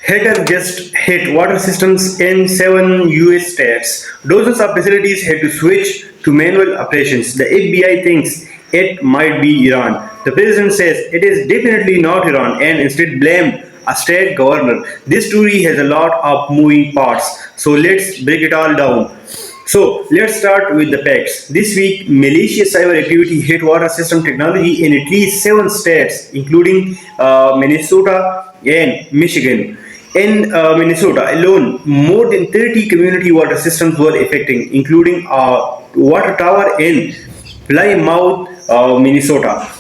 Hackers just hit water systems in 7 US states. Dozens of facilities had to switch to manual operations. The FBI thinks it might be Iran. The president says it is definitely not Iran and instead blamed a state governor. This story has a lot of moving parts. So let's break it all down. So let's start with the facts. This week, malicious cyber activity hit water system technology in at least 7 states, including Minnesota and Michigan. In Minnesota alone, more than 30 community water systems were affected, including a water tower in Plymouth, Minnesota.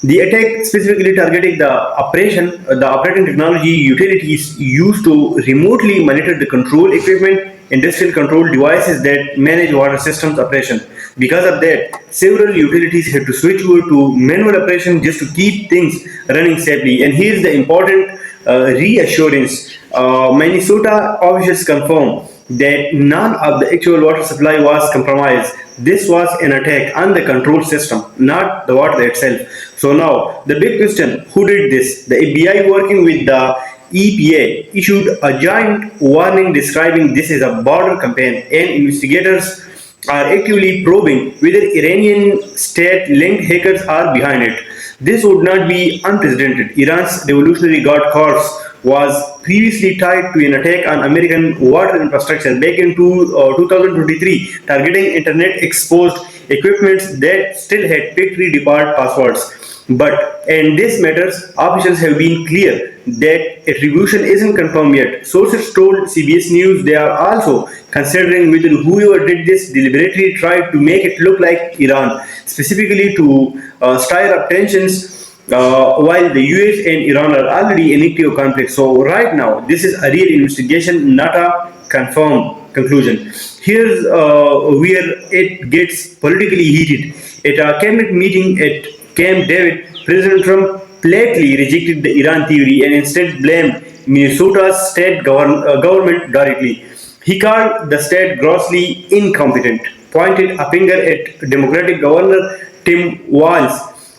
The attack specifically targeted the operating technology utilities used to remotely monitor the control equipment, industrial control devices that manage water systems operation. Because of that, several utilities had to switch over to manual operation just to keep things running safely. And here's the important reassurance. Minnesota officials confirm that none of the actual water supply was compromised. This was an attack on the control system, not the water itself. So now, the big question, who did this? The FBI working with the EPA issued a giant warning describing this as a border campaign, and investigators are actively probing whether Iranian state-linked hackers are behind it. This would not be unprecedented. Iran's Revolutionary Guard Corps was previously tied to an attack on American water infrastructure back in 2023, targeting internet exposed equipments that still had factory depart passwords. But in this matters, officials have been clear that attribution isn't confirmed yet. Sources told CBS News they are also considering whether whoever did this deliberately tried to make it look like Iran, specifically to stir up tensions while the US and Iran are already in active conflict. So right now, this is a real investigation, not a confirmed conclusion. Here's where it gets politically heated. At a cabinet meeting at Camp David, President Trump flatly rejected the Iran theory and instead blamed Minnesota's state government directly. He called the state grossly incompetent, pointed a finger at Democratic Governor Tim Walz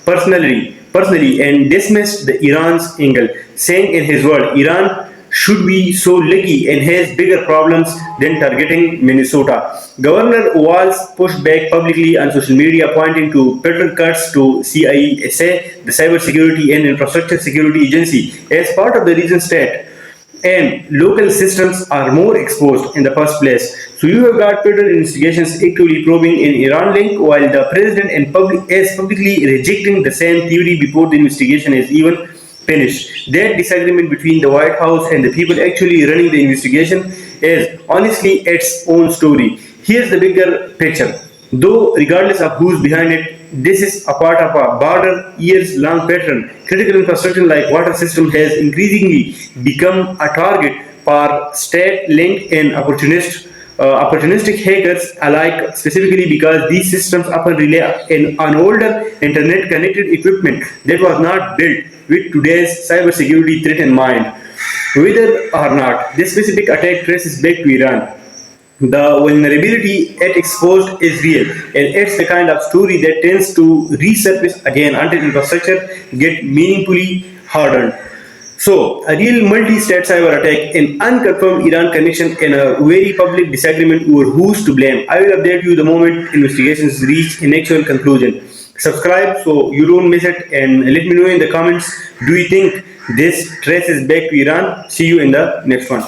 personally and dismissed the Iran's angle, saying in his word, Iran should be so lucky and has bigger problems than targeting Minnesota. Governor Walz pushed back publicly on social media, pointing to federal cuts to CISA, the Cybersecurity and Infrastructure Security Agency, as part of the region's state. And local systems are more exposed in the first place. So you have got federal investigations actively probing in Iran link, while the president is publicly rejecting the same theory before the investigation is even finished. That disagreement between the White House and the people actually running the investigation is honestly its own story. Here's the bigger picture. Though, regardless of who's behind it, this is a part of a broader, years-long pattern. Critical infrastructure like water system has increasingly become a target for state-linked and opportunistic hackers alike, specifically because these systems often rely on older internet-connected equipment that was not built with today's cybersecurity threat in mind. Whether or not this specific attack traces back to Iran, the vulnerability it exposed is real, and it's the kind of story that tends to resurface again until infrastructure get meaningfully hardened. So, a real multi-state cyber attack, an unconfirmed Iran connection, and a very public disagreement over who's to blame. I will update you the moment investigations reach an actual conclusion. Subscribe so you don't miss it, and let me know in the comments, do you think this traces back to Iran? See you in the next one.